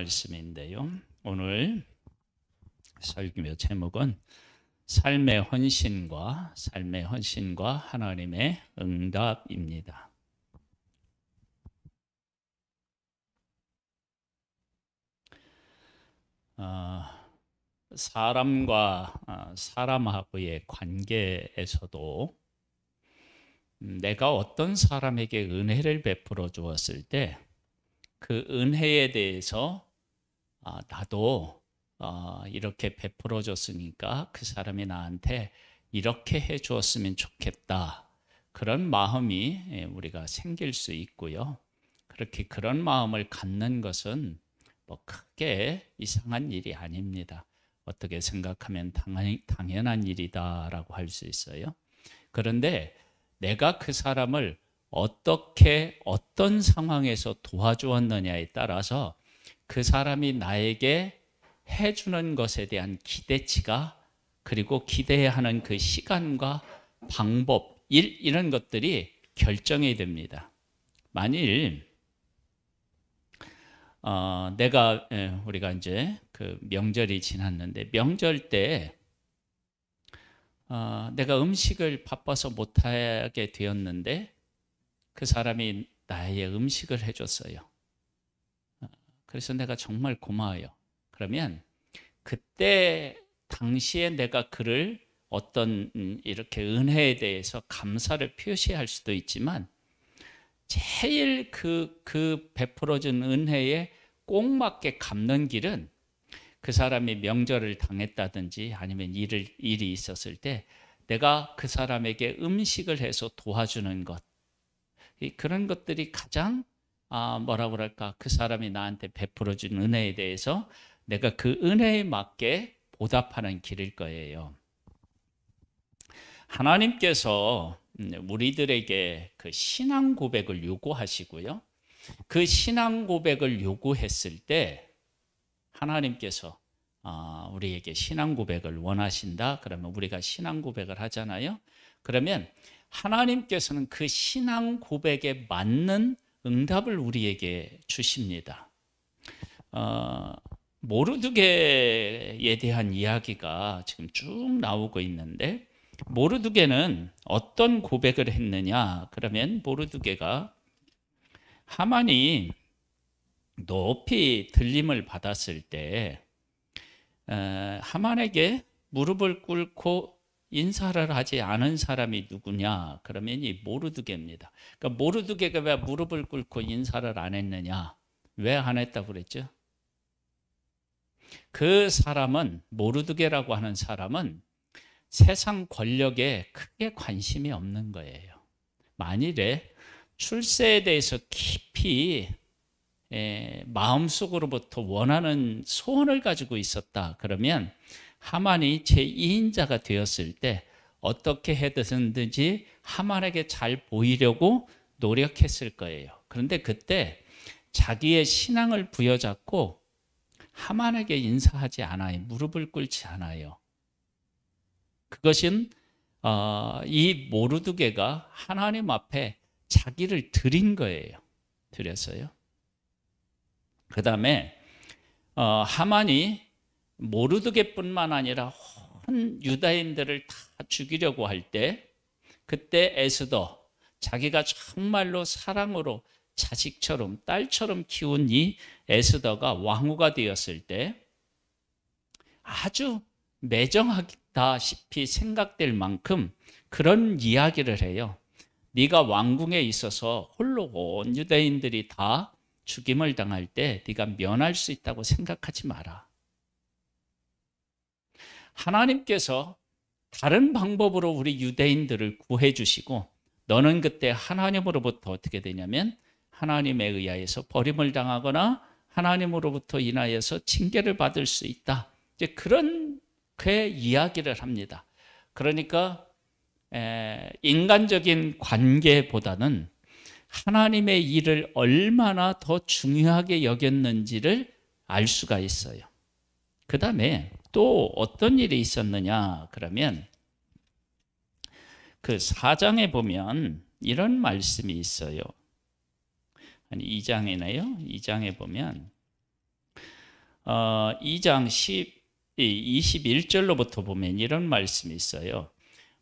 말씀인데요. 오늘 설교 제목은 삶의 헌신과 하나님의 응답입니다. 사람과 사람하고의 관계에서도 내가 어떤 사람에게 은혜를 베풀어 주었을 때 그 은혜에 대해서 나도 이렇게 베풀어 줬으니까 그 사람이 나한테 이렇게 해 주었으면 좋겠다. 그런 마음이 우리가 생길 수 있고요. 그렇게 그런 마음을 갖는 것은 뭐 크게 이상한 일이 아닙니다. 어떻게 생각하면 당연한 일이다라고 할 수 있어요. 그런데 내가 그 사람을 어떻게 어떤 상황에서 도와주었느냐에 따라서 그 사람이 나에게 해주는 것에 대한 기대치가, 그리고 기대해야 하는 그 시간과 방법, 이런 것들이 결정이 됩니다. 만일 우리가 이제 그 명절이 지났는데, 명절 때 내가 음식을 바빠서 못하게 되었는데 그 사람이 나의 음식을 해줬어요. 그래서 내가 정말 고마워요. 그러면 그때 당시에 내가 그를 어떤 이렇게 은혜에 대해서 감사를 표시할 수도 있지만, 제일 그 베풀어준 은혜에 꼭 맞게 갚는 길은 그 사람이 명절을 당했다든지 아니면 일이 있었을 때 내가 그 사람에게 음식을 해서 도와주는 것, 그런 것들이 가장 그 사람이 나한테 베풀어준 은혜에 대해서 내가 그 은혜에 맞게 보답하는 길일 거예요. 하나님께서 우리들에게 그 신앙 고백을 요구하시고요. 그 신앙 고백을 요구했을 때 하나님께서 우리에게 신앙 고백을 원하신다. 그러면 우리가 신앙 고백을 하잖아요. 그러면 하나님께서는 그 신앙 고백에 맞는 응답을 우리에게 주십니다. 모르드게에 대한 이야기가 지금 쭉 나오고 있는데, 모르드게는 어떤 고백을 했느냐? 그러면 모르드게가 하만이 높이 들림을 받았을 때 하만에게 무릎을 꿇고 인사를 하지 않은 사람이 누구냐? 그러면 이 모르드게입니다. 그러니까 모르드게가 왜 무릎을 꿇고 인사를 안 했느냐? 왜 안 했다고 그랬죠? 그 사람은, 모르드게라고 하는 사람은 세상 권력에 크게 관심이 없는 거예요. 만일에 출세에 대해서 깊이 마음속으로부터 원하는 소원을 가지고 있었다. 그러면 하만이 제2인자가 되었을 때 어떻게 해서든지 하만에게 잘 보이려고 노력했을 거예요. 그런데 그때 자기의 신앙을 부여잡고 하만에게 인사하지 않아요. 무릎을 꿇지 않아요. 그것은 이 모르드게가 하나님 앞에 자기를 드린 거예요. 드렸어요. 그 다음에 하만이 모르드게뿐만 아니라 온 유다인들을 다 죽이려고 할 때, 그때 에스더, 자기가 정말로 사랑으로 자식처럼 딸처럼 키운 이 에스더가 왕후가 되었을 때 아주 매정하다시피 생각될 만큼 그런 이야기를 해요. 네가 왕궁에 있어서 홀로 온 유다인들이 다 죽임을 당할 때 네가 면할 수 있다고 생각하지 마라. 하나님께서 다른 방법으로 우리 유대인들을 구해 주시고, 너는 그때 하나님으로부터 어떻게 되냐면 하나님에 의하여서 버림을 당하거나 하나님으로부터 인하여서 징계를 받을 수 있다. 이제 그런 그 이야기를 합니다. 그러니까 인간적인 관계보다는 하나님의 일을 얼마나 더 중요하게 여겼는지를 알 수가 있어요. 그 다음에 또 어떤 일이 있었느냐? 그러면 그 4장에 보면 이런 말씀이 있어요. 아니 2장이네요. 2장에 보면 2장 21절로부터 보면 이런 말씀이 있어요.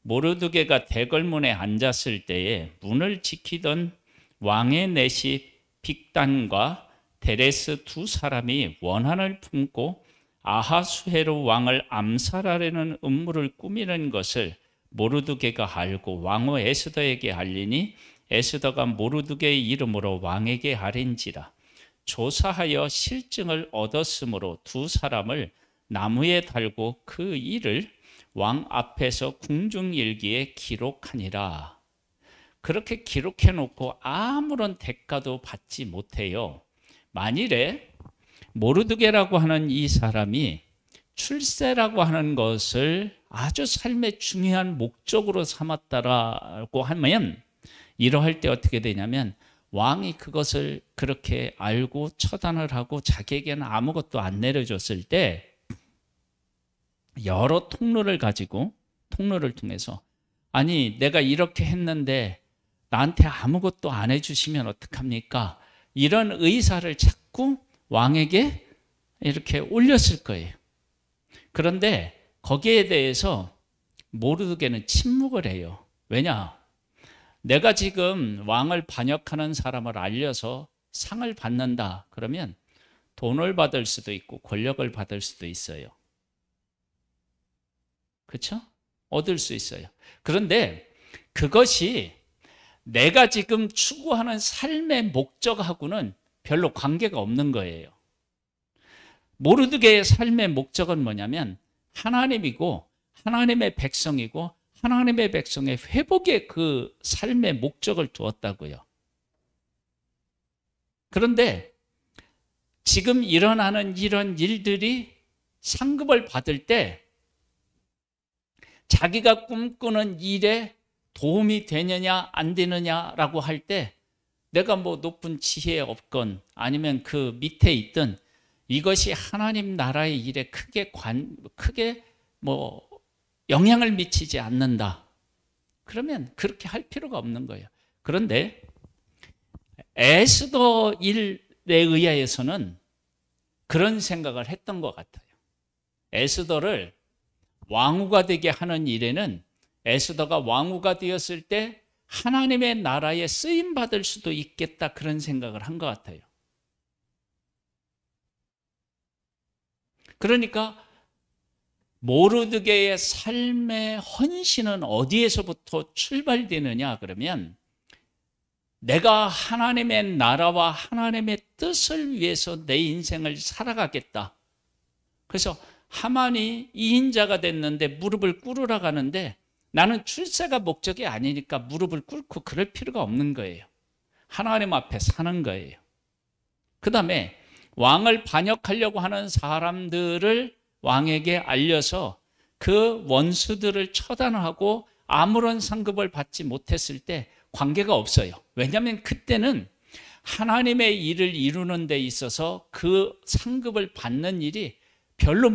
모르드게가 대궐문에 앉았을 때에 문을 지키던 왕의 내시 빅단과 데레스 두 사람이 원한을 품고 아하수에로 왕을 암살하려는 음모를 꾸미는 것을 모르드게가 알고 왕후 에스더에게 알리니 에스더가 모르드게의 이름으로 왕에게 아뢰니라. 조사하여 실증을 얻었으므로 두 사람을 나무에 달고 그 일을 왕 앞에서 궁중일기에 기록하니라. 그렇게 기록해 놓고 아무런 대가도 받지 못해요. 만일에 모르드게라고 하는 이 사람이 출세라고 하는 것을 아주 삶의 중요한 목적으로 삼았다라고 하면, 이러할 때 어떻게 되냐면 왕이 그것을 그렇게 알고 처단을 하고 자기에게는 아무것도 안 내려줬을 때 여러 통로를 가지고, 통로를 통해서, 아니 내가 이렇게 했는데 나한테 아무것도 안 해주시면 어떡합니까? 이런 의사를 자꾸 왕에게 이렇게 올렸을 거예요. 그런데 거기에 대해서 모르드게는 침묵을 해요. 왜냐? 내가 지금 왕을 반역하는 사람을 알려서 상을 받는다 그러면 돈을 받을 수도 있고 권력을 받을 수도 있어요. 그렇죠? 얻을 수 있어요. 그런데 그것이 내가 지금 추구하는 삶의 목적하고는 별로 관계가 없는 거예요. 모르드게의 삶의 목적은 뭐냐면 하나님이고 하나님의 백성이고 하나님의 백성의 회복에 그 삶의 목적을 두었다고요. 그런데 지금 일어나는 이런 일들이 상급을 받을 때 자기가 꿈꾸는 일에 도움이 되느냐 안 되느냐라고 할 때 내가 뭐 높은 지혜에 없건 아니면 그 밑에 있든 이것이 하나님 나라의 일에 크게 뭐 영향을 미치지 않는다. 그러면 그렇게 할 필요가 없는 거예요. 그런데 에스더 일에 의하여서는 그런 생각을 했던 것 같아요. 에스더를 왕후가 되게 하는 일에는 에스더가 왕후가 되었을 때 하나님의 나라에 쓰임 받을 수도 있겠다, 그런 생각을 한 것 같아요. 그러니까 모르드게의 삶의 헌신은 어디에서부터 출발되느냐 그러면 내가 하나님의 나라와 하나님의 뜻을 위해서 내 인생을 살아가겠다. 그래서 하만이 이인자가 됐는데 무릎을 꿇으라 가는데 나는 출세가 목적이 아니니까 무릎을 꿇고 그럴 필요가 없는 거예요. 하나님 앞에 사는 거예요. 그 다음에 왕을 반역하려고 하는 사람들을 왕에게 알려서 그 원수들을 처단하고 아무런 상급을 받지 못했을 때 관계가 없어요. 왜냐하면 그때는 하나님의 일을 이루는 데 있어서 그 상급을 받는 일이 별로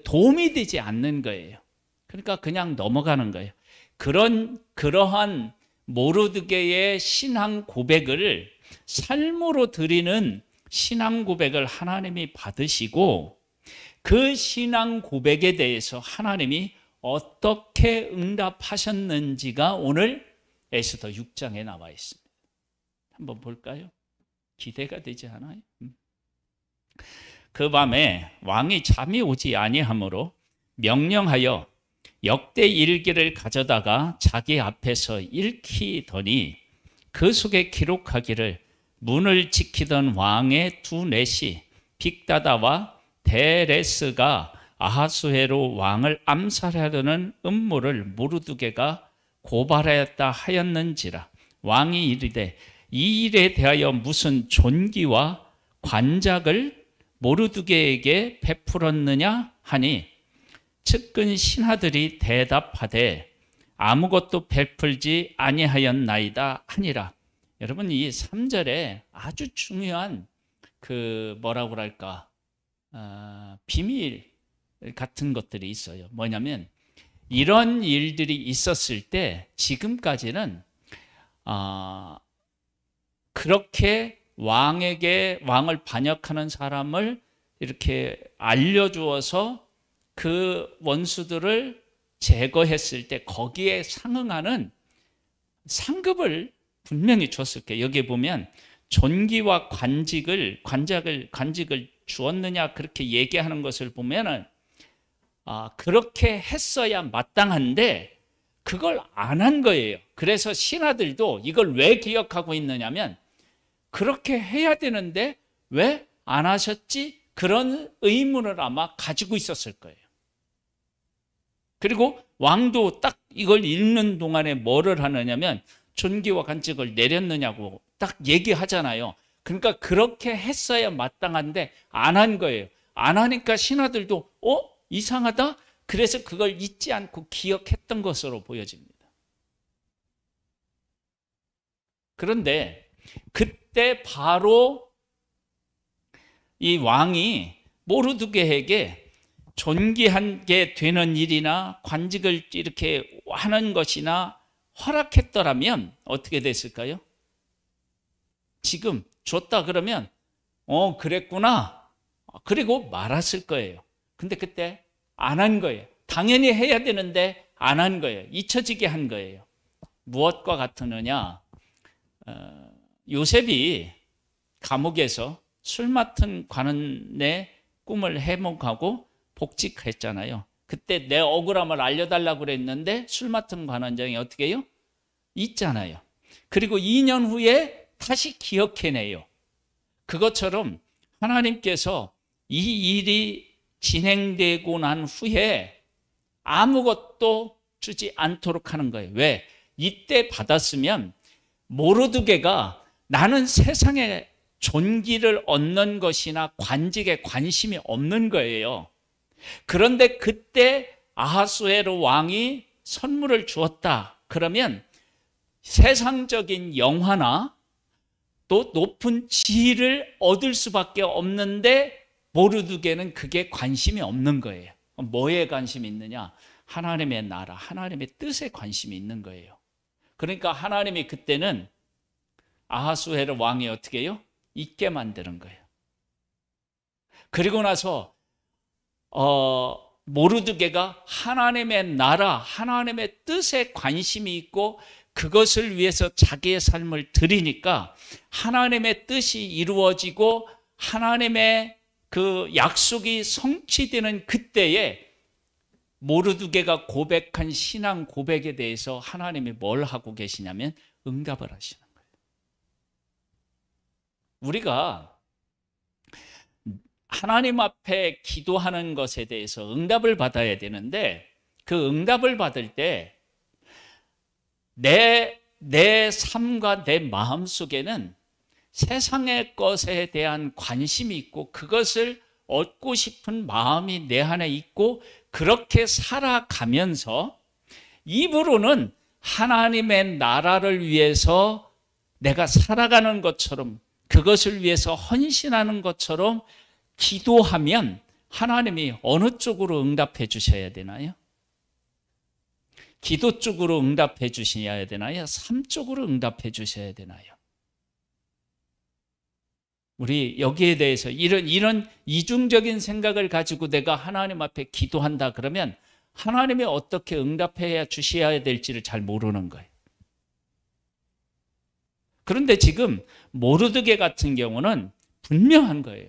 도움이 되지 않는 거예요. 그러니까 그냥 넘어가는 거예요. 그러한 모르드게의 신앙 고백을 삶으로 드리는 신앙 고백을 하나님이 받으시고 그 신앙 고백에 대해서 하나님이 어떻게 응답하셨는지가 오늘 에스더 6장에 나와 있습니다. 한번 볼까요? 기대가 되지 않아요? 그 밤에 왕이 잠이 오지 아니하므로 명령하여 역대 일기를 가져다가 자기 앞에서 읽히더니 그 속에 기록하기를 문을 지키던 왕의 두 넷이 빅다다와 데레스가 아하수에로 왕을 암살하려는 음모를 모르드게가 고발하였다 하였는지라. 왕이 이르되 이 일에 대하여 무슨 존귀와 관작을 모르드게에게 베풀었느냐 하니 측근 신하들이 대답하되 아무것도 베풀지 아니하였나이다 하니라. 여러분, 이 3절에 아주 중요한 뭐라고 할까, 비밀 같은 것들이 있어요. 뭐냐면 이런 일들이 있었을 때 지금까지는 그렇게 왕을 반역하는 사람을 이렇게 알려주어서 그 원수들을 제거했을 때 거기에 상응하는 상급을 분명히 줬을 거예요. 여기에 보면 존귀와 관직을 주었느냐 그렇게 얘기하는 것을 보면은 그렇게 했어야 마땅한데 그걸 안 한 거예요. 그래서 신하들도 이걸 왜 기억하고 있느냐면 그렇게 해야 되는데 왜 안 하셨지? 그런 의문을 아마 가지고 있었을 거예요. 그리고 왕도 딱 이걸 읽는 동안에 뭐를 하느냐면 존귀와 관직을 내렸느냐고 딱 얘기하잖아요. 그러니까 그렇게 했어야 마땅한데 안 한 거예요. 안 하니까 신하들도 이상하다? 그래서 그걸 잊지 않고 기억했던 것으로 보여집니다. 그런데 그때 바로 이 왕이 모르드게에게 존귀하게 되는 일이나 관직을 이렇게 하는 것이나 허락했더라면 어떻게 됐을까요? 지금 줬다 그러면 그랬구나 그리고 말았을 거예요. 근데 그때 안 한 거예요. 당연히 해야 되는데 안 한 거예요. 잊혀지게 한 거예요. 무엇과 같으느냐? 요셉이 감옥에서 술 맡은 관원의 꿈을 해몽하고 복직했잖아요. 그때 내 억울함을 알려달라고 그랬는데 술 맡은 관원장이 어떻게 해요? 잊잖아요. 그리고 2년 후에 다시 기억해내요. 그것처럼 하나님께서 이 일이 진행되고 난 후에 아무것도 주지 않도록 하는 거예요. 왜? 이때 받았으면 모르드게가 나는 세상에 존귀를 얻는 것이나 관직에 관심이 없는 거예요. 그런데 그때 아하수에로 왕이 선물을 주었다. 그러면 세상적인 영화나 또 높은 지위를 얻을 수밖에 없는데 모르드게는 그게 관심이 없는 거예요. 뭐에 관심이 있느냐? 하나님의 나라, 하나님의 뜻에 관심이 있는 거예요. 그러니까 하나님이 그때는 아하수에로 왕이 어떻게 해요? 잊게 만드는 거예요. 그리고 나서 모르드게가 하나님의 나라, 하나님의 뜻에 관심이 있고 그것을 위해서 자기의 삶을 드리니까 하나님의 뜻이 이루어지고 하나님의 그 약속이 성취되는 그때에 모르드게가 고백한 신앙 고백에 대해서 하나님이 뭘 하고 계시냐면 응답을 하시는 거예요. 우리가 하나님 앞에 기도하는 것에 대해서 응답을 받아야 되는데 그 응답을 받을 때 내 삶과 내 마음 속에는 세상의 것에 대한 관심이 있고 그것을 얻고 싶은 마음이 내 안에 있고 그렇게 살아가면서 입으로는 하나님의 나라를 위해서 내가 살아가는 것처럼 그것을 위해서 헌신하는 것처럼 기도하면 하나님이 어느 쪽으로 응답해 주셔야 되나요? 기도 쪽으로 응답해 주셔야 되나요? 삶 쪽으로 응답해 주셔야 되나요? 우리 여기에 대해서 이런 이중적인 생각을 가지고 내가 하나님 앞에 기도한다 그러면 하나님이 어떻게 응답해 주셔야 될지를 잘 모르는 거예요. 그런데 지금 모르드게 같은 경우는 분명한 거예요.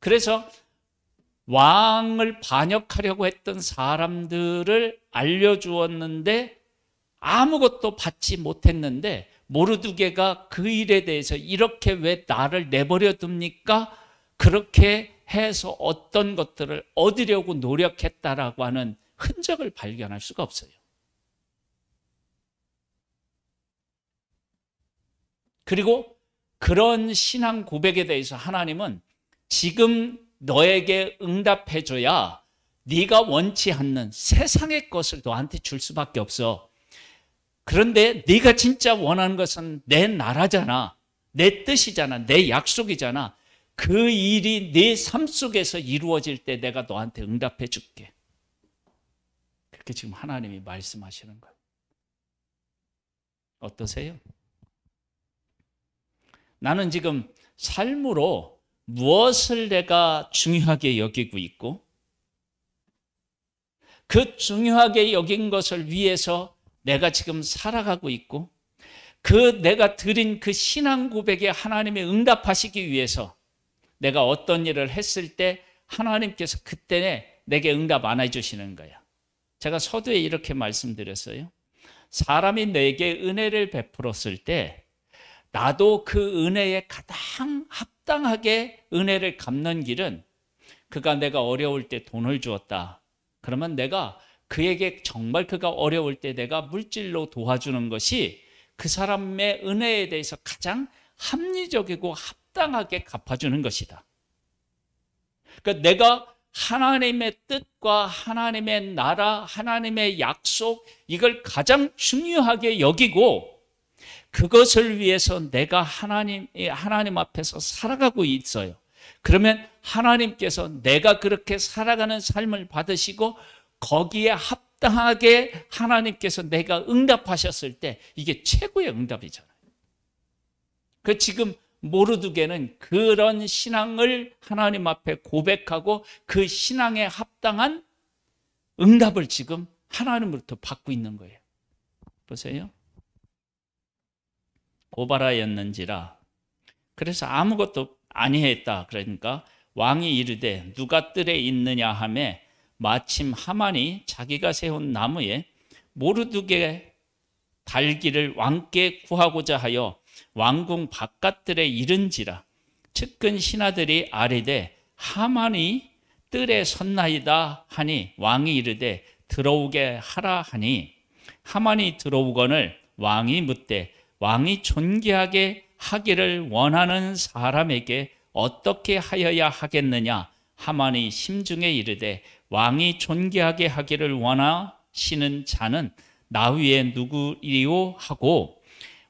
그래서 왕을 반역하려고 했던 사람들을 알려주었는데 아무것도 받지 못했는데 모르드게가 그 일에 대해서 이렇게 왜 나를 내버려 둡니까? 그렇게 해서 어떤 것들을 얻으려고 노력했다라고 하는 흔적을 발견할 수가 없어요. 그리고 그런 신앙 고백에 대해서 하나님은 지금 너에게 응답해줘야 네가 원치 않는 세상의 것을 너한테 줄 수밖에 없어. 그런데 네가 진짜 원하는 것은 내 나라잖아. 내 뜻이잖아. 내 약속이잖아. 그 일이 네 삶 속에서 이루어질 때 내가 너한테 응답해 줄게. 그렇게 지금 하나님이 말씀하시는 거예요. 어떠세요? 나는 지금 삶으로 무엇을 내가 중요하게 여기고 있고 그 중요하게 여긴 것을 위해서 내가 지금 살아가고 있고 그 내가 드린 그 신앙 고백에 하나님이 응답하시기 위해서 내가 어떤 일을 했을 때 하나님께서 그때 내게 응답 안 해주시는 거야. 제가 서두에 이렇게 말씀드렸어요. 사람이 내게 은혜를 베풀었을 때 나도 그 은혜에 가장 합당하게 은혜를 갚는 길은 그가 내가 어려울 때 돈을 주었다. 그러면 내가 그에게 정말 그가 어려울 때 내가 물질로 도와주는 것이 그 사람의 은혜에 대해서 가장 합리적이고 합당하게 갚아주는 것이다. 그러니까 내가 하나님의 뜻과 하나님의 나라, 하나님의 약속 이걸 가장 중요하게 여기고 그것을 위해서 내가 하나님 앞에서 살아가고 있어요. 그러면 하나님께서 내가 그렇게 살아가는 삶을 받으시고 거기에 합당하게 하나님께서 내가 응답하셨을 때 이게 최고의 응답이잖아요. 그 지금 모르드게는 그런 신앙을 하나님 앞에 고백하고 그 신앙에 합당한 응답을 지금 하나님으로부터 받고 있는 거예요. 보세요. 고발하였는지라. 그래서 아무것도 아니했다. 그러니까 왕이 이르되 누가 뜰에 있느냐 하매 마침 하만이 자기가 세운 나무에 모르드게 달기를 왕께 구하고자 하여 왕궁 바깥들에 이른지라. 측근 신하들이 아뢰되 하만이 뜰에 섰나이다 하니 왕이 이르되 들어오게 하라 하니 하만이 들어오거늘 왕이 묻되 왕이 존귀하게 하기를 원하는 사람에게 어떻게 하여야 하겠느냐. 하만이 심중에 이르되 왕이 존귀하게 하기를 원하시는 자는 나 위에 누구리요 하고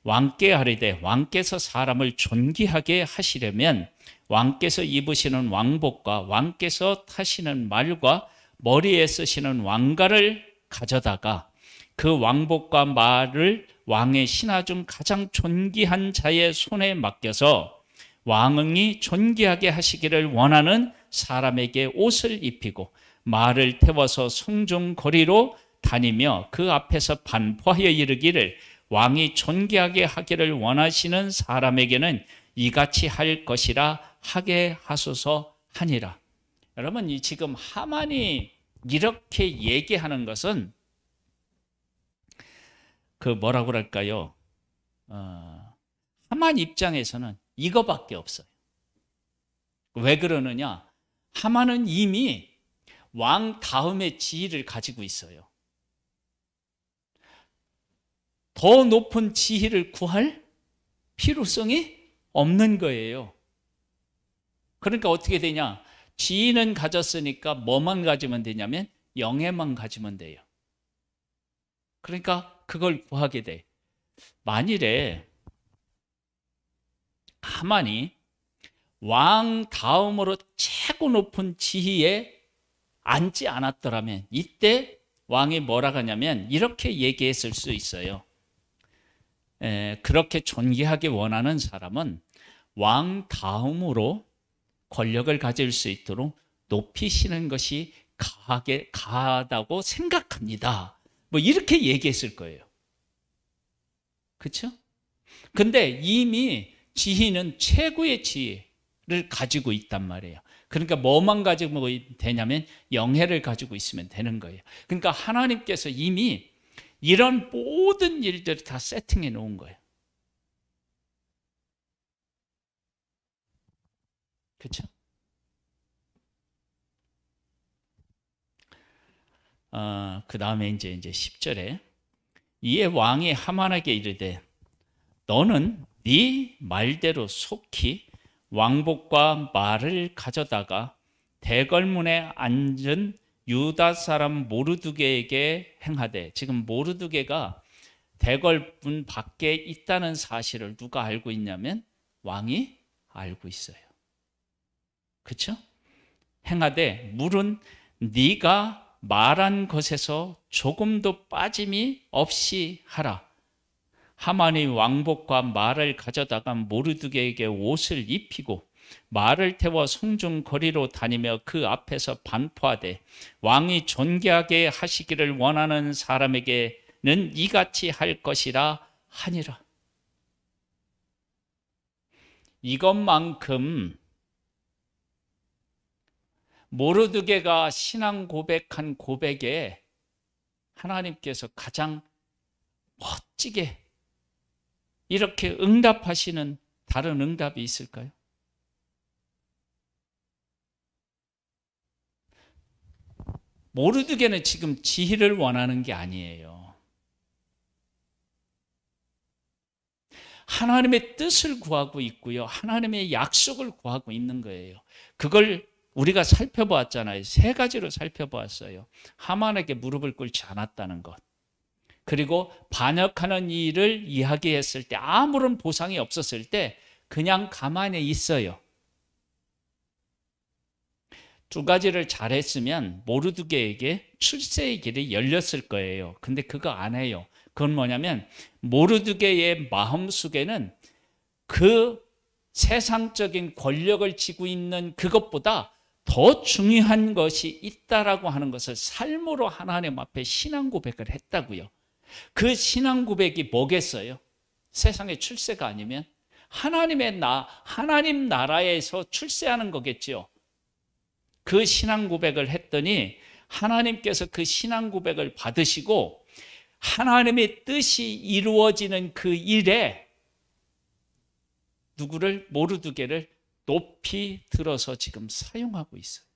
왕께 아뢰되 왕께서 사람을 존귀하게 하시려면 왕께서 입으시는 왕복과 왕께서 타시는 말과 머리에 쓰시는 왕가를 가져다가 그 왕복과 말을 왕의 신하 중 가장 존귀한 자의 손에 맡겨서 왕이 존귀하게 하시기를 원하는 사람에게 옷을 입히고 말을 태워서 성중 거리로 다니며 그 앞에서 반포하여 이르기를 왕이 존귀하게 하기를 원하시는 사람에게는 이같이 할 것이라 하게 하소서 하니라. 여러분, 이 지금 하만이 이렇게 얘기하는 것은 그 뭐라고 그럴까요? 하만 입장에서는 이거밖에 없어요. 왜 그러느냐? 하만은 이미 왕 다음의 지위를 가지고 있어요. 더 높은 지위를 구할 필요성이 없는 거예요. 그러니까 어떻게 되냐? 지위는 가졌으니까 뭐만 가지면 되냐면 영예만 가지면 돼요. 그러니까 그걸 구하게 돼. 만일에 하만이 왕 다음으로 최고 높은 지위에 앉지 않았더라면 이때 왕이 뭐라 하냐면 이렇게 얘기했을 수 있어요. 그렇게 존귀하게 원하는 사람은 왕 다음으로 권력을 가질 수 있도록 높이시는 것이 가하다고 생각합니다. 뭐 이렇게 얘기했을 거예요. 그렇죠? 근데 이미 지위는 최고의 지위를 가지고 있단 말이에요. 그러니까 뭐만 가지고 되냐면 영예를 가지고 있으면 되는 거예요. 그러니까 하나님께서 이미 이런 모든 일들을 다 세팅해 놓은 거예요. 그렇죠? 그 다음에 이제 10절에 이에 왕이 하만에게 이르되 너는 네 말대로 속히 왕복과 말을 가져다가 대궐문에 앉은 유다 사람 모르드게에게 행하되. 지금 모르드게가 대궐문 밖에 있다는 사실을 누가 알고 있냐면 왕이 알고 있어요. 그렇죠? 행하되 물은 네가 말한 것에서 조금도 빠짐이 없이 하라. 하만이 왕복과 말을 가져다가 모르드게에게 옷을 입히고 말을 태워 성중 거리로 다니며 그 앞에서 반포하되 왕이 존귀하게 하시기를 원하는 사람에게는 이같이 할 것이라 하니라. 이것만큼 모르드게가 신앙 고백한 고백에 하나님께서 가장 멋지게 이렇게 응답하시는 다른 응답이 있을까요? 모르드게는 지금 지혜를 원하는 게 아니에요. 하나님의 뜻을 구하고 있고요. 하나님의 약속을 구하고 있는 거예요. 그걸 우리가 살펴보았잖아요. 세 가지로 살펴보았어요. 하만에게 무릎을 꿇지 않았다는 것. 그리고 반역하는 일을 이야기했을 때 아무런 보상이 없었을 때 그냥 가만히 있어요. 두 가지를 잘했으면 모르드게에게 출세의 길이 열렸을 거예요. 근데 그거 안 해요. 그건 뭐냐면 모르드게의 마음속에는 그 세상적인 권력을 쥐고 있는 그것보다 더 중요한 것이 있다라고 하는 것을 삶으로 하나님 앞에 신앙 고백을 했다고요. 그 신앙 고백이 뭐겠어요? 세상의 출세가 아니면 하나님 나라에서 출세하는 거겠죠. 그 신앙 고백을 했더니 하나님께서 그 신앙 고백을 받으시고 하나님의 뜻이 이루어지는 그 일에 누구를 모르드게를 높이 들어서 지금 사용하고 있어요.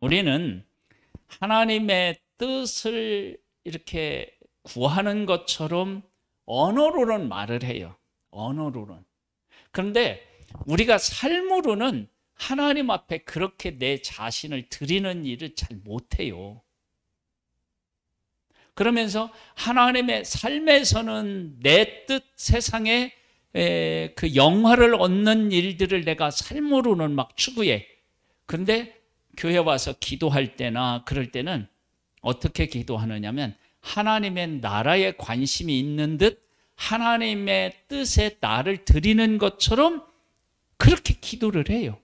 우리는 하나님의 뜻을 이렇게 구하는 것처럼 언어로는 말을 해요. 언어로는. 그런데 우리가 삶으로는 하나님 앞에 그렇게 내 자신을 드리는 일을 잘 못해요. 그러면서 하나님의 삶에서는 내 뜻, 세상에 그 영화를 얻는 일들을 내가 삶으로는 막 추구해. 그런데 교회 와서 기도할 때나 그럴 때는 어떻게 기도하느냐면 하나님의 나라에 관심이 있는 듯 하나님의 뜻에 나를 드리는 것처럼 그렇게 기도를 해요.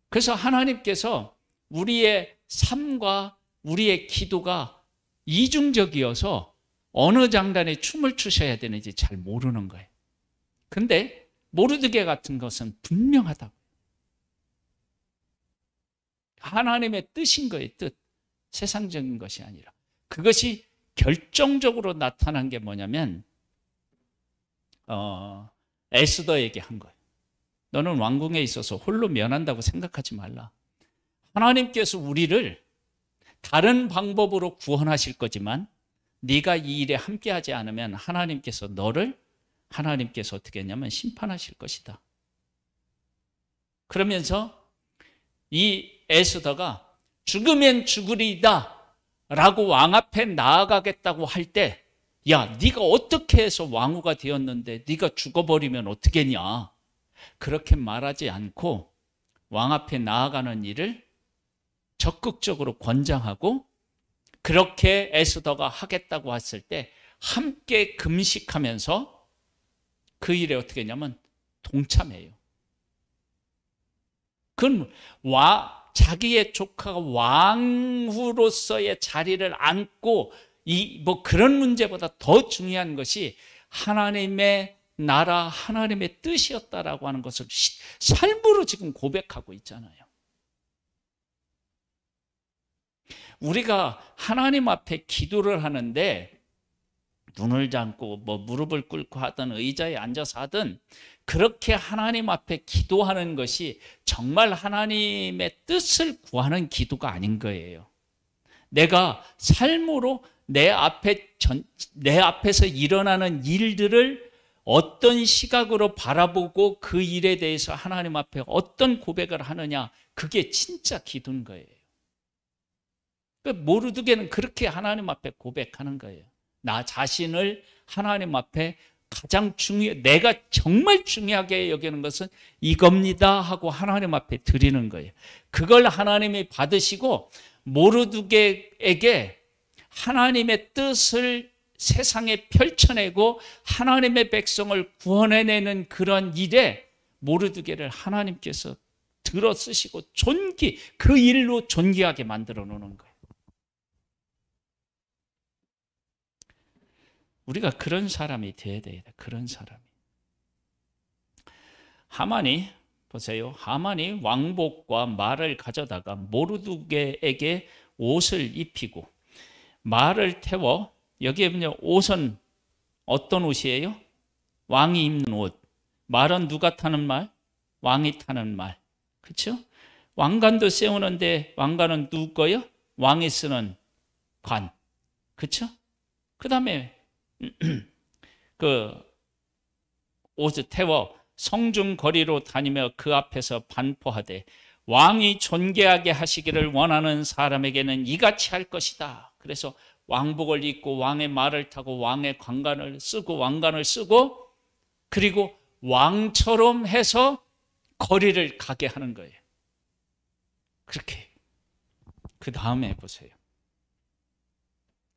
그래서 하나님께서 우리의 삶과 우리의 기도가 이중적이어서 어느 장단에 춤을 추셔야 되는지 잘 모르는 거예요. 근데 모르드게 같은 것은 분명하다고. 하나님의 뜻인 거예요. 뜻. 세상적인 것이 아니라. 그것이 결정적으로 나타난 게 뭐냐면 에스더에게 한 거예요. 너는 왕궁에 있어서 홀로 면한다고 생각하지 말라. 하나님께서 우리를 다른 방법으로 구원하실 거지만 네가 이 일에 함께하지 않으면 하나님께서 어떻게 했냐면 심판하실 것이다. 그러면서 이 에스더가 죽으면 죽으리이다 라고 왕 앞에 나아가겠다고 할 때 야, 네가 어떻게 해서 왕후가 되었는데 네가 죽어버리면 어떻겠냐. 그렇게 말하지 않고 왕 앞에 나아가는 일을 적극적으로 권장하고 그렇게 에스더가 하겠다고 했을 때 함께 금식하면서 그 일에 어떻게 했냐면 동참해요. 그건 자기의 조카가 왕후로서의 자리를 안고 그런 문제보다 더 중요한 것이 하나님의 나라, 하나님의 뜻이었다라고 하는 것을 삶으로 지금 고백하고 있잖아요. 우리가 하나님 앞에 기도를 하는데 눈을 감고 무릎을 꿇고 하든 의자에 앉아서 하든 그렇게 하나님 앞에 기도하는 것이 정말 하나님의 뜻을 구하는 기도가 아닌 거예요. 내가 삶으로 내 앞에서 일어나는 일들을 어떤 시각으로 바라보고 그 일에 대해서 하나님 앞에 어떤 고백을 하느냐, 그게 진짜 기도인 거예요. 모르드게는 그렇게 하나님 앞에 고백하는 거예요. 나 자신을 하나님 앞에 내가 정말 중요하게 여기는 것은 이겁니다 하고 하나님 앞에 드리는 거예요. 그걸 하나님이 받으시고 모르드게에게 하나님의 뜻을 세상에 펼쳐내고 하나님의 백성을 구원해내는 그런 일에 모르드게를 하나님께서 들어 쓰시고 그 일로 존귀하게 만들어 놓는 거예요. 우리가 그런 사람이 되어야 돼요. 그런 사람이. 하만이 보세요. 하만이 왕복과 말을 가져다가 모르드게에게 옷을 입히고 말을 태워, 여기에 보면 옷은 어떤 옷이에요? 왕이 입는 옷. 말은 누가 타는 말? 왕이 타는 말. 그렇죠? 왕관도 세우는데 왕관은 누구 거예요? 왕이 쓰는 관. 그렇죠? 그다음에 그 옷을 태워 성중 거리로 다니며 그 앞에서 반포하되 왕이 존귀하게 하시기를 원하는 사람에게는 이같이 할 것이다. 그래서 왕복을 입고 왕의 말을 타고 왕의 왕관을 쓰고 그리고 왕처럼 해서 거리를 가게 하는 거예요. 그렇게. 그 다음에 보세요.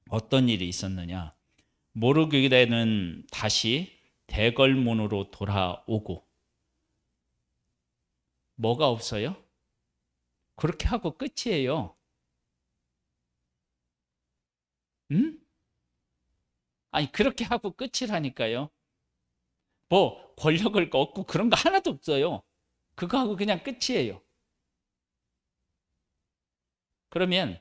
어떤 일이 있었느냐. 모르드게는 다시 대궐문으로 돌아오고 뭐가 없어요? 그렇게 하고 끝이에요. 아니 그렇게 하고 끝이라니까요. 뭐 권력을 얻고 그런 거 하나도 없어요. 그거 하고 그냥 끝이에요. 그러면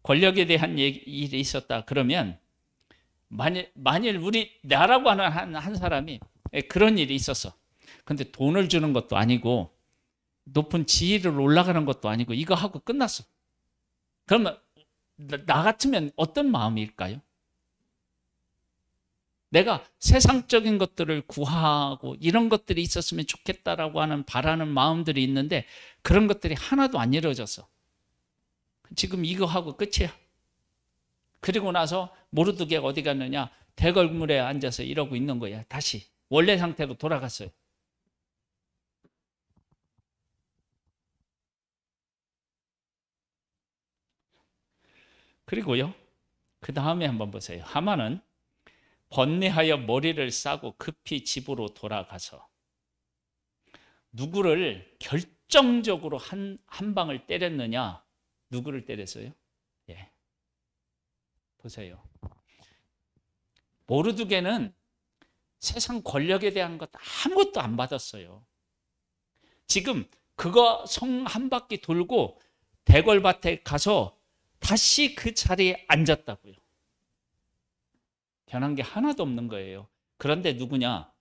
권력에 대한 일이 있었다 그러면 만일 우리 나라고 하는 한 사람이 그런 일이 있었어. 근데 돈을 주는 것도 아니고 높은 지위를 올라가는 것도 아니고 이거 하고 끝났어. 그러면 나 같으면 어떤 마음일까요? 내가 세상적인 것들을 구하고 이런 것들이 있었으면 좋겠다라고 하는 바라는 마음들이 있는데 그런 것들이 하나도 안 이루어졌어. 지금 이거 하고 끝이야. 그리고 나서 모르드게가 어디 갔느냐? 대궐문에 앉아서 이러고 있는 거야. 다시 원래 상태로 돌아갔어요. 그리고요. 그 다음에 한번 보세요. 하만은 번뇌하여 머리를 싸고 급히 집으로 돌아가서 누구를 결정적으로 한 방을 때렸느냐? 누구를 때렸어요? 예. 보세요. 모르드게는 세상 권력에 대한 것 아무것도 안 받았어요. 지금 그거 성 한 바퀴 돌고 대궐밭에 가서 다시 그 자리에 앉았다고요. 변한 게 하나도 없는 거예요. 그런데 누구냐?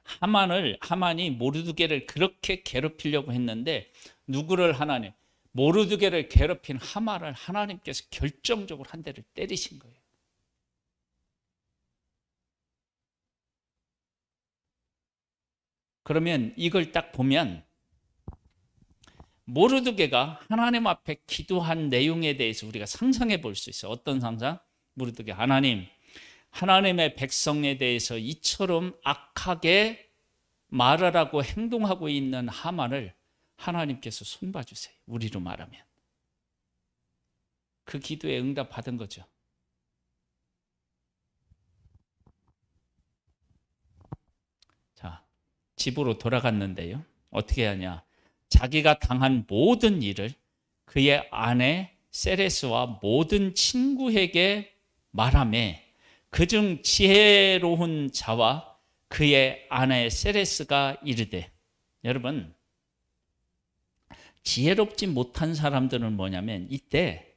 하만이 모르드게를 그렇게 괴롭히려고 했는데 누구를 하나님? 모르드게를 괴롭힌 하만을 하나님께서 결정적으로 한 대를 때리신 거예요. 그러면 이걸 딱 보면 모르드게가 하나님 앞에 기도한 내용에 대해서 우리가 상상해 볼 수 있어요. 어떤 상상? 모르드게 하나님의 백성에 대해서 이처럼 악하게 말을 하고 행동하고 있는 하만을 하나님께서 손봐 주세요. 우리로 말하면. 그 기도에 응답 받은 거죠. 자, 집으로 돌아갔는데요. 어떻게 하냐? 자기가 당한 모든 일을 그의 아내 세레스와 모든 친구에게 말하며 그중 지혜로운 자와 그의 아내 세레스가 이르되, 여러분 지혜롭지 못한 사람들은 뭐냐면 이때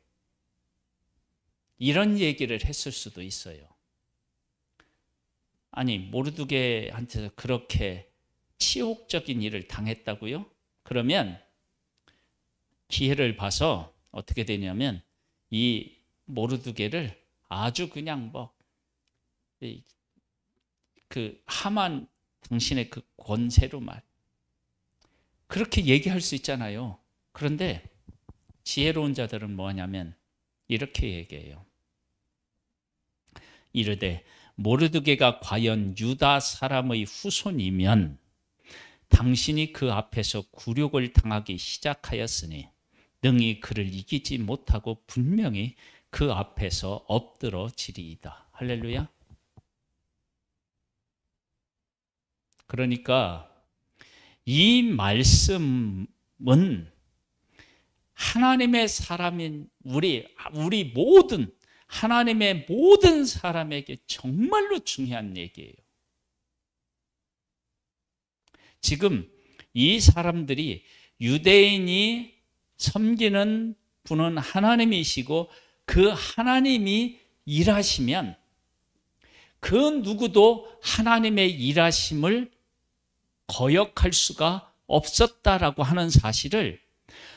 이런 얘기를 했을 수도 있어요. 아니 모르드게한테서 그렇게 치욕적인 일을 당했다고요? 그러면 기회를 봐서 어떻게 되냐면 이 모르드게를 아주 그냥 그 하만 당신의 그 권세로 그렇게 얘기할 수 있잖아요. 그런데 지혜로운 자들은 뭐냐면 이렇게 얘기해요. 이르되 모르드게가 과연 유다 사람의 후손이면 당신이 그 앞에서 굴욕을 당하기 시작하였으니 능히 그를 이기지 못하고 분명히 그 앞에서 엎드러지리이다 할렐루야. 그러니까 이 말씀은 하나님의 사람인 우리 모든 하나님의 모든 사람에게 정말로 중요한 얘기예요. 지금 이 사람들이 유대인이 섬기는 분은 하나님이시고 그 하나님이 일하시면 그 누구도 하나님의 일하심을 거역할 수가 없었다라고 하는 사실을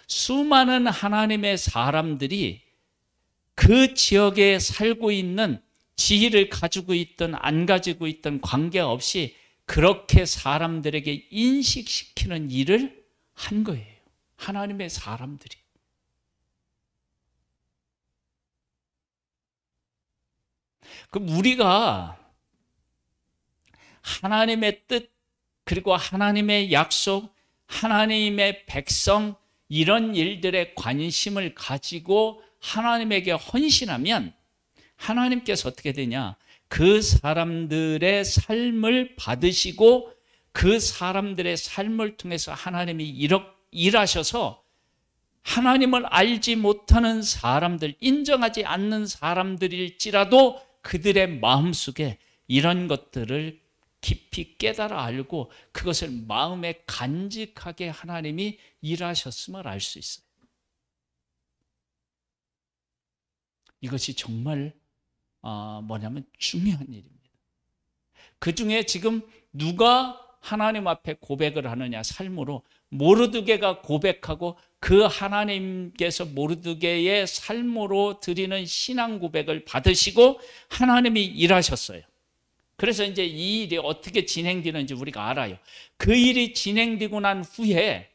수많은 하나님의 사람들이 그 지역에 살고 있는 지위를 가지고 있든 안 가지고 있든 관계없이 그렇게 사람들에게 인식시키는 일을 한 거예요. 하나님의 사람들이. 그럼 우리가 하나님의 뜻, 그리고 하나님의 약속, 하나님의 백성, 이런 일들에 관심을 가지고 하나님에게 헌신하면 하나님께서 어떻게 되냐? 그 사람들의 삶을 받으시고 그 사람들의 삶을 통해서 하나님이 일하셔서 하나님을 알지 못하는 사람들, 인정하지 않는 사람들일지라도 그들의 마음속에 이런 것들을 깊이 깨달아 알고 그것을 마음에 간직하게 하나님이 일하셨음을 알 수 있어요. 이것이 정말 뭐냐면 중요한 일입니다. 그 중에 지금 누가 하나님 앞에 고백을 하느냐, 삶으로 모르드게가 고백하고 그 하나님께서 모르드게의 삶으로 드리는 신앙 고백을 받으시고 하나님이 일하셨어요. 그래서 이제 이 일이 어떻게 진행되는지 우리가 알아요. 그 일이 진행되고 난 후에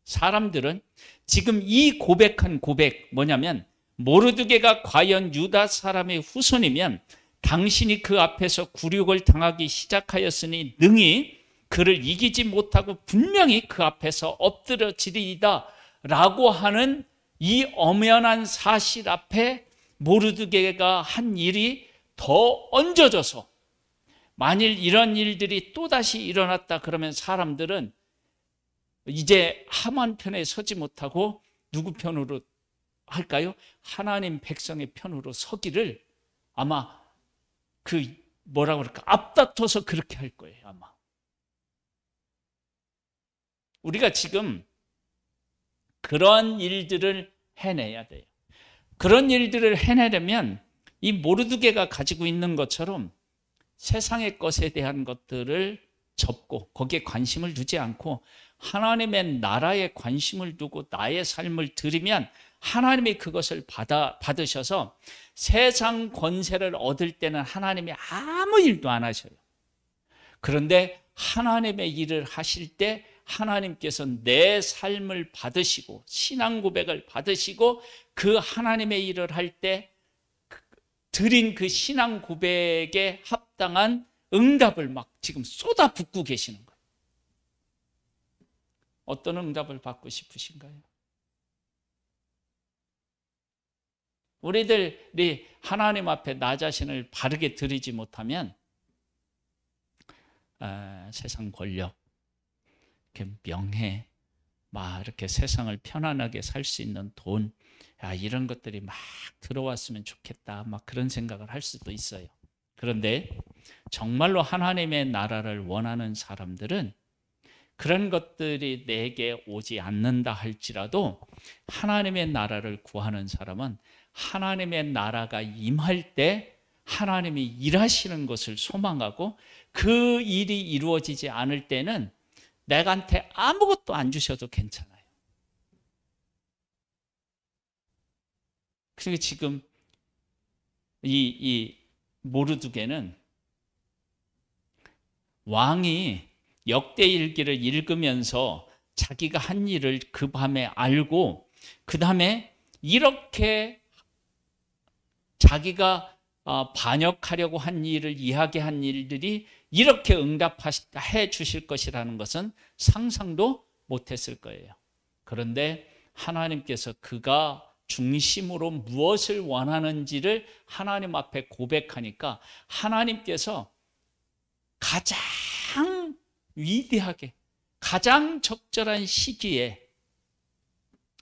사람들은 지금 이 고백한 고백 뭐냐면, 모르드게가 과연 유다 사람의 후손이면 당신이 그 앞에서 굴욕을 당하기 시작하였으니 능히 그를 이기지 못하고 분명히 그 앞에서 엎드러지리이다 라고 하는 이 엄연한 사실 앞에 모르드게가 한 일이 더 얹어져서, 만일 이런 일들이 또다시 일어났다 그러면 사람들은 이제 하만 편에 서지 못하고 누구 편으로 할까요? 하나님 백성의 편으로 서기를 아마 뭐라고 그럴까? 앞다퉈서 그렇게 할 거예요, 아마. 우리가 지금 그런 일들을 해내야 돼요. 그런 일들을 해내려면 이 모르드게가 가지고 있는 것처럼 세상의 것에 대한 것들을 접고 거기에 관심을 두지 않고 하나님의 나라에 관심을 두고 나의 삶을 드리면 하나님이 그것을 받으셔서 세상 권세를 얻을 때는 하나님이 아무 일도 안 하셔요. 그런데 하나님의 일을 하실 때 하나님께서 내 삶을 받으시고 신앙 고백을 받으시고 그 하나님의 일을 할 때 드린 그 신앙 고백에 합당한 응답을 막 지금 쏟아붓고 계시는 거예요. 어떤 응답을 받고 싶으신가요? 우리들이 하나님 앞에 나 자신을 바르게 드리지 못하면 세상 권력, 명예, 막 이렇게 세상을 편안하게 살 수 있는 돈, 이런 것들이 막 들어왔으면 좋겠다, 막 그런 생각을 할 수도 있어요. 그런데 정말로 하나님의 나라를 원하는 사람들은 그런 것들이 내게 오지 않는다 할지라도 하나님의 나라를 구하는 사람은 하나님의 나라가 임할 때 하나님이 일하시는 것을 소망하고 그 일이 이루어지지 않을 때는 내한테 아무것도 안 주셔도 괜찮아요. 그러니까 지금 이 모르드게는 왕이 역대일기를 읽으면서 자기가 한 일을 그 밤에 알고 그 다음에 이렇게 자기가 반역하려고 한 일을 이야기한 일들이 이렇게 응답해 주실 것이라는 것은 상상도 못했을 거예요. 그런데 하나님께서 그가 중심으로 무엇을 원하는지를 하나님 앞에 고백하니까 하나님께서 가장 위대하게 가장 적절한 시기에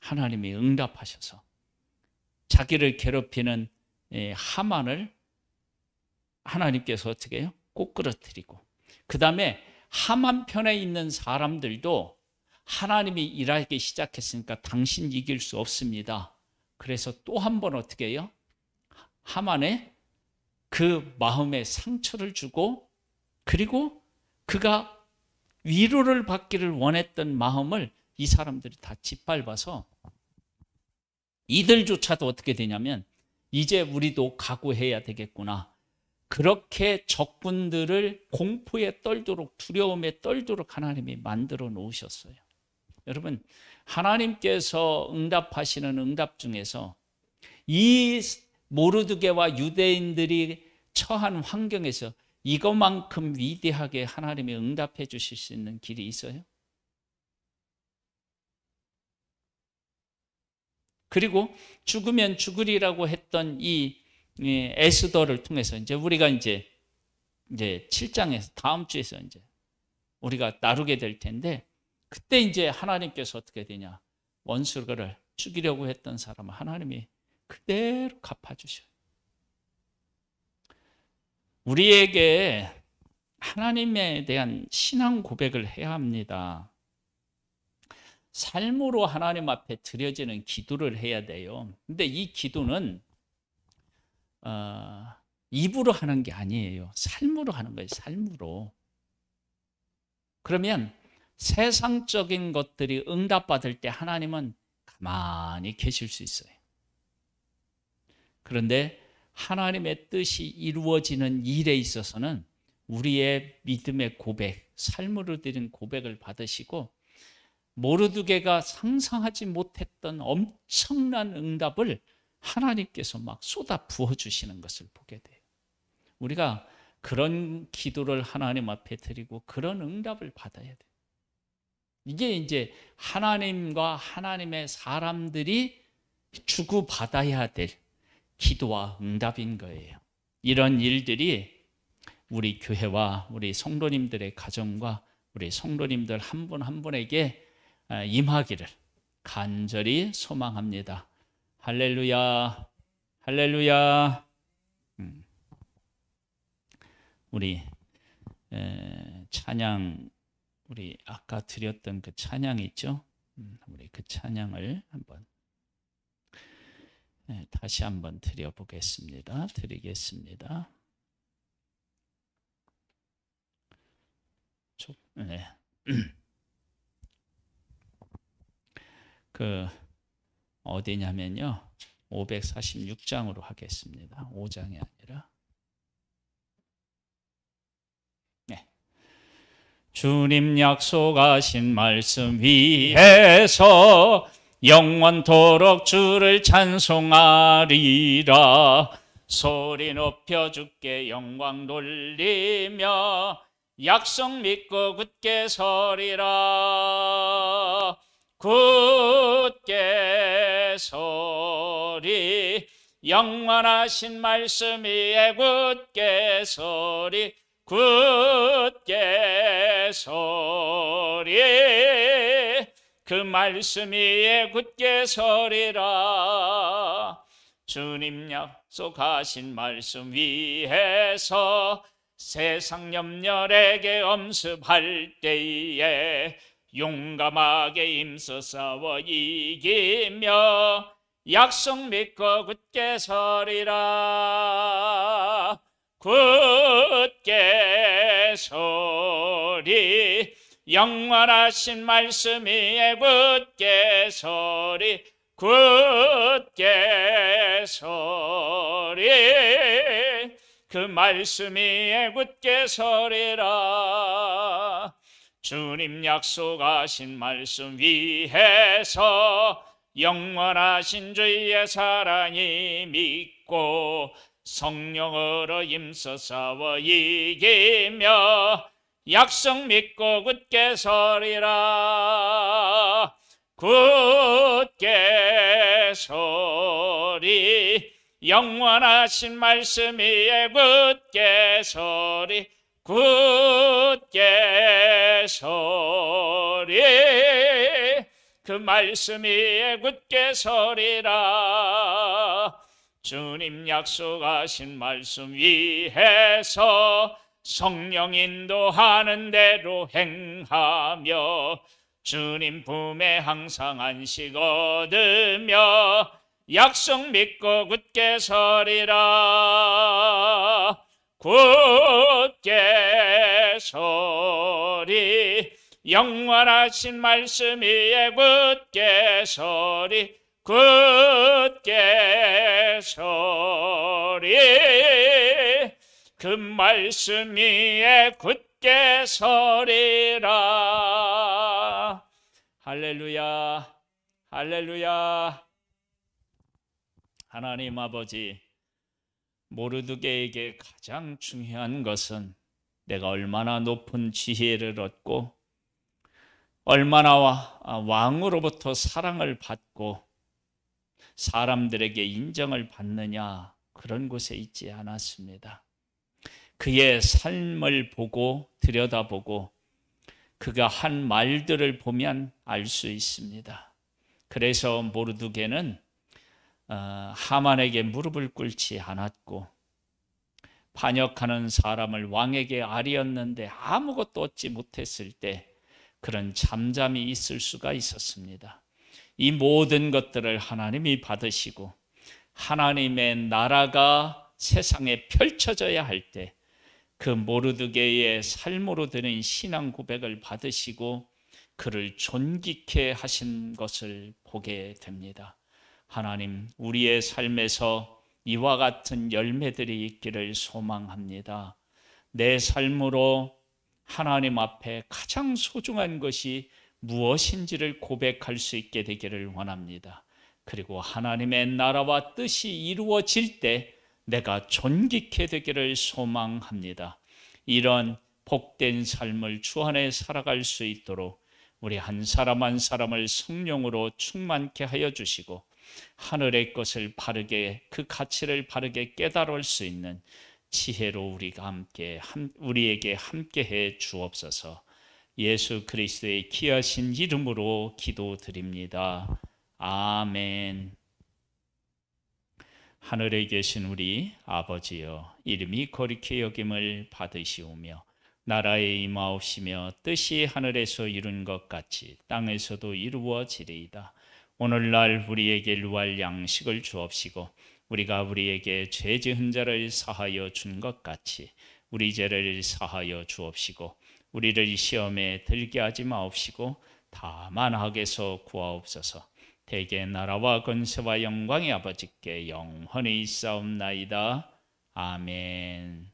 하나님이 응답하셔서 자기를 괴롭히는 하만을 하나님께서 어떻게 해요? 꼬꾸러뜨리고, 그 다음에 하만 편에 있는 사람들도 하나님이 일하기 시작했으니까 당신 이길 수 없습니다. 그래서 또 한 번 어떻게 해요? 하만의 그 마음에 상처를 주고, 그리고 그가 위로를 받기를 원했던 마음을 이 사람들이 다 짓밟아서 이들조차도 어떻게 되냐면 이제 우리도 각오해야 되겠구나. 그렇게 적군들을 공포에 떨도록, 두려움에 떨도록 하나님이 만들어 놓으셨어요. 여러분, 하나님께서 응답하시는 응답 중에서 이 모르드게와 유대인들이 처한 환경에서 이것만큼 위대하게 하나님이 응답해 주실 수 있는 길이 있어요? 그리고 죽으면 죽으리라고 했던 이 에스더를 통해서 이제 우리가 이제 7장에서 다음 주에서 이제 우리가 나누게 될 텐데, 그때 이제 하나님께서 어떻게 되냐? 원수를 죽이려고 했던 사람을 하나님이 그대로 갚아주셔요. 우리에게 하나님에 대한 신앙 고백을 해야 합니다. 삶으로 하나님 앞에 드려지는 기도를 해야 돼요. 근데 이 기도는 입으로 하는 게 아니에요. 삶으로 하는 거예요. 삶으로. 그러면 세상적인 것들이 응답받을 때 하나님은 가만히 계실 수 있어요. 그런데 하나님의 뜻이 이루어지는 일에 있어서는 우리의 믿음의 고백, 삶으로 드린 고백을 받으시고, 모르드게가 상상하지 못했던 엄청난 응답을 하나님께서 막 쏟아 부어주시는 것을 보게 돼요. 우리가 그런 기도를 하나님 앞에 드리고 그런 응답을 받아야 돼요. 이게 이제 하나님과 하나님의 사람들이 주고받아야 될 기도와 응답인 거예요. 이런 일들이 우리 교회와 우리 성도님들의 가정과 우리 성도님들 한 분 한 분에게 임하기를 간절히 소망합니다. 할렐루야, 할렐루야. 우리 찬양, 우리 아까 드렸던 그 찬양 있죠? 우리 그 찬양을 한번 다시 한번 드리겠습니다. 네. 그 어디냐면요, 546장으로 하겠습니다. 5장이 아니라. 네. 주님 약속하신 말씀 위에서 영원토록 주를 찬송하리라. 소리 높여 주께 영광 돌리며 약속 믿고 굳게 서리라. 굳게 서리. 영원하신 말씀 위에 굳게 서리. 굳게 서리. 그 말씀 위에 굳게 서리라. 주님 약속하신 말씀 위에서 세상 염려에게 엄습할 때에 용감하게 힘써 싸워 이기며 약속 믿고 굳게 서리라. 굳게 서리. 영원하신 말씀 위에 굳게 서리. 굳게 서리. 그 말씀 위에 굳게 서리라. 주님 약속하신 말씀 위에서 영원하신 주의 사랑이 믿고 성령으로 힘써 싸워 이기며 약속 믿고 굳게 서리라. 굳게 서리 영원하신 말씀 위에 굳게 서리 굳게 서리 그 말씀 위에 굳게 서리라. 주님 약속하신 말씀 위에서 성령 인도하는 대로 행하며 주님 품에 항상 안식 얻으며 약속 믿고 굳게 서리라. 굳게 서리 영원하신 말씀 위에 굳게 서리 굳게 서리 그 말씀 위에 굳게 서리라. 할렐루야 할렐루야. 하나님 아버지, 모르드게에게 가장 중요한 것은 내가 얼마나 높은 지혜를 얻고 얼마나 왕으로부터 사랑을 받고 사람들에게 인정을 받느냐, 그런 곳에 있지 않았습니다. 그의 삶을 보고 들여다보고 그가 한 말들을 보면 알 수 있습니다. 그래서 모르드게는 하만에게 무릎을 꿇지 않았고 반역하는 사람을 왕에게 아뢰었는데 아무것도 얻지 못했을 때 그런 잠잠히 있을 수가 있었습니다. 이 모든 것들을 하나님이 받으시고 하나님의 나라가 세상에 펼쳐져야 할 때 그 모르드게의 삶으로 드는 신앙 고백을 받으시고 그를 존귀케 하신 것을 보게 됩니다. 하나님, 우리의 삶에서 이와 같은 열매들이 있기를 소망합니다. 내 삶으로 하나님 앞에 가장 소중한 것이 무엇인지를 고백할 수 있게 되기를 원합니다. 그리고 하나님의 나라와 뜻이 이루어질 때 내가 존귀케 되기를 소망합니다. 이런 복된 삶을 주 안에 살아갈 수 있도록 우리 한 사람 한 사람을 성령으로 충만케 하여 주시고 하늘의 것을 바르게, 그 가치를 바르게 깨달을 수 있는 지혜로 우리에게 함께해 주옵소서. 예수 그리스도의 귀하신 이름으로 기도드립니다. 아멘. 하늘에 계신 우리 아버지여, 이름이 거룩히 여김을 받으시오며 나라에 임하옵시며 뜻이 하늘에서 이룬 것 같이 땅에서도 이루어지리이다. 오늘날 우리에게 일용할 양식을 주옵시고 우리가 우리에게 죄 지은 자를 사하여 준 것 같이 우리 죄를 사하여 주옵시고 우리를 시험에 들게 하지 마옵시고 다만 악에서 구하옵소서. 대개 나라와 권세와 영광이 아버지께 영원히 있사옵나이다. 아멘.